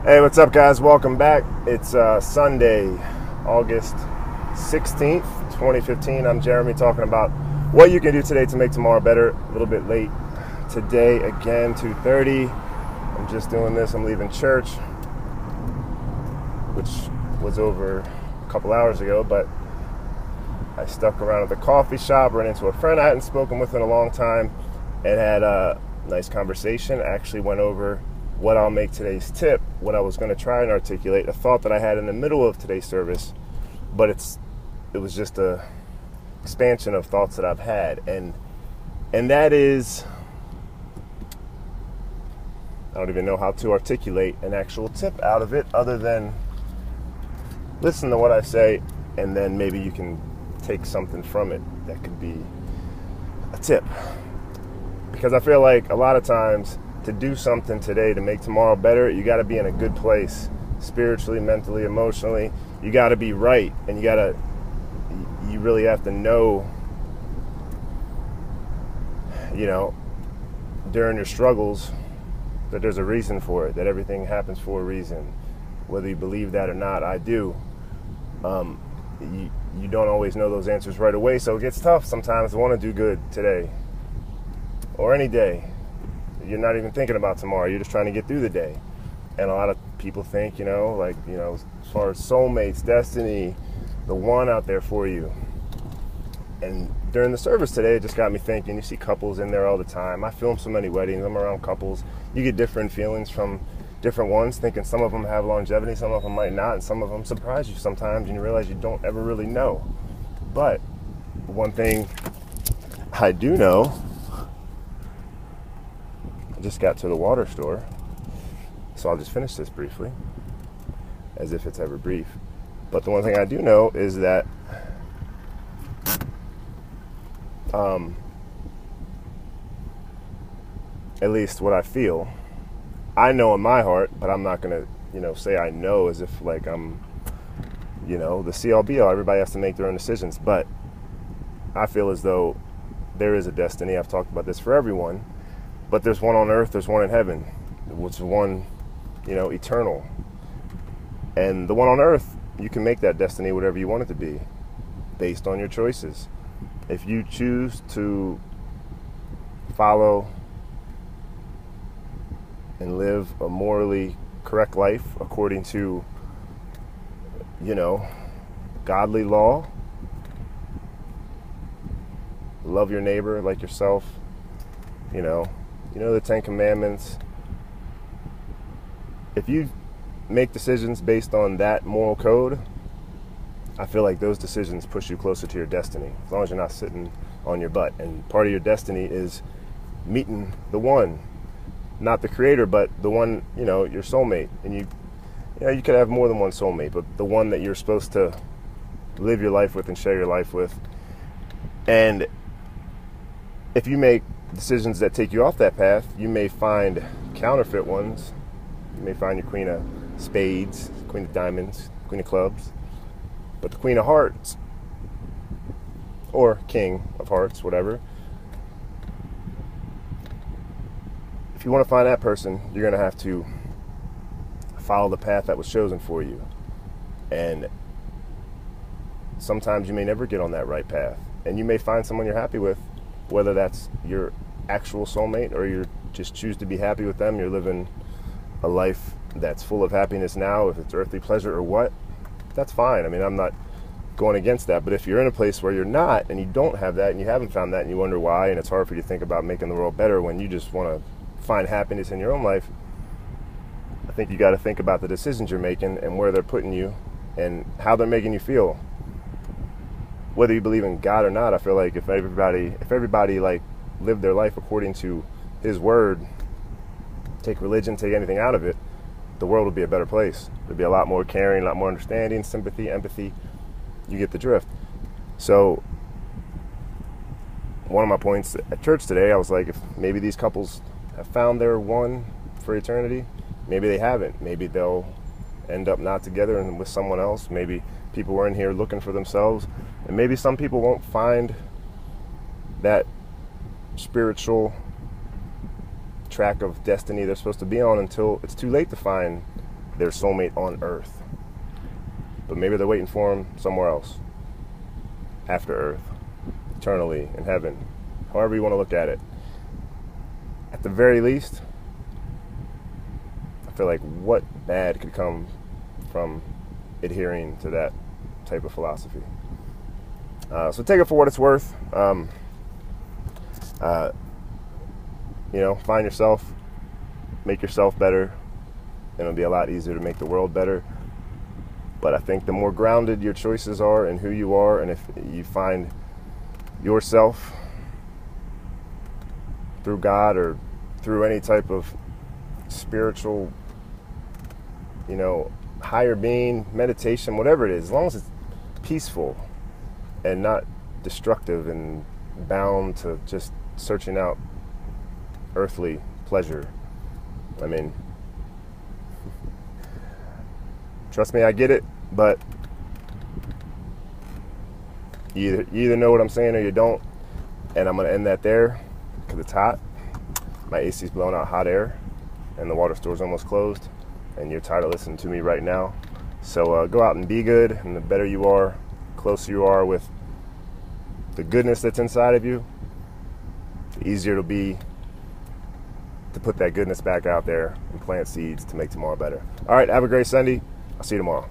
Hey, what's up, guys? Welcome back. It's Sunday, August 16th, 2015. I'm Jeremy, talking about what you can do today to make tomorrow better. A little bit late today, again, 2:30. I'm just doing this. I'm leaving church, which was over a couple hours ago, but I stuck around at the coffee shop, ran into a friend I hadn't spoken with in a long time, and had a nice conversation. Actually went over what I'll make today's tip, what I was going to try and articulate, a thought that I had in the middle of today's service, but it was just a expansion of thoughts that I've had, and that is, I don't even know how to articulate an actual tip out of it other than listen to what I say, and then maybe you can take something from it that could be a tip. Because I feel like a lot of times, to do something today to make tomorrow better, you got to be in a good place, spiritually, mentally, emotionally. You got to be right, and you really have to know, during your struggles, that there's a reason for it, that everything happens for a reason. Whether you believe that or not, I do. You don't always know those answers right away, so it gets tough sometimes to want to do good today or any day. You're not even thinking about tomorrow. You're just trying to get through the day. And a lot of people think, as far as soulmates, destiny, the one out there for you. And during the service today, it just got me thinking. You see couples in there all the time. I film so many weddings. I'm around couples. You get different feelings from different ones, thinking some of them have longevity, some of them might not, and some of them surprise you sometimes, and you realize you don't ever really know. But one thing I do know, just got to the water store, so I'll just finish this briefly, as if it's ever brief. But the one thing I do know is that at least what I feel, I know in my heart, but I'm not gonna say I know as if like I'm the CLBO. Everybody has to make their own decisions, but I feel as though there is a destiny. I've talked about this for everyone. But there's one on earth, there's one in heaven, which is one, eternal. And the one on earth, you can make that destiny whatever you want it to be, based on your choices. If you choose to follow and live a morally correct life according to, godly law, love your neighbor like yourself, the 10 Commandments. If you make decisions based on that moral code, I feel like those decisions push you closer to your destiny, as long as you're not sitting on your butt. And part of your destiny is meeting the one, not the creator, but the one, your soulmate. And you could have more than one soulmate, but the one that you're supposed to live your life with and share your life with. And if you make decisions that take you off that path, you may find counterfeit ones. You may find your Queen of Spades, Queen of Diamonds, Queen of Clubs, but the Queen of Hearts, or King of Hearts, whatever. If you want to find that person, you're going to have to follow the path that was chosen for you. And sometimes you may never get on that right path, and you may find someone you're happy with, whether that's your actual soulmate or you just choose to be happy with them. You're living a life that's full of happiness now, if it's earthly pleasure or what, that's fine. I mean, I'm not going against that. But if you're in a place where you're not, and you don't have that, and you haven't found that, and you wonder why, and it's hard for you to think about making the world better when you just want to find happiness in your own life, I think you got to think about the decisions you're making and where they're putting you and how they're making you feel. Whether you believe in God or not, I feel like if everybody like lived their life according to His word, take religion, take anything out of it, the world would be a better place. There'd be a lot more caring, a lot more understanding, sympathy, empathy. You get the drift. So one of my points at church today, I was like, if maybe these couples have found their one for eternity, maybe they haven't. Maybe they'll end up not together and with someone else. Maybe people were in here looking for themselves, and maybe some people won't find that spiritual track of destiny they're supposed to be on until it's too late to find their soulmate on earth. But maybe they're waiting for him somewhere else, after earth, eternally, in heaven, however you want to look at it. At the very least, I feel like what bad could come from adhering to that type of philosophy? So take it for what it's worth. Find yourself, make yourself better, and it'll be a lot easier to make the world better. But I think the more grounded your choices are and who you are, and if you find yourself through God or through any type of spiritual, higher being, meditation, whatever it is, as long as it's peaceful and not destructive and bound to just searching out earthly pleasure. I mean, trust me, I get it, but you either know what I'm saying or you don't, and I'm going to end that there because it's hot. My AC's blowing out hot air, and the water store's almost closed, and you're tired of listening to me right now. So go out and be good, and the better you are, closer you are with the goodness that's inside of you, the easier it'll be to put that goodness back out there and plant seeds to make tomorrow better. All right, have a great Sunday. I'll see you tomorrow.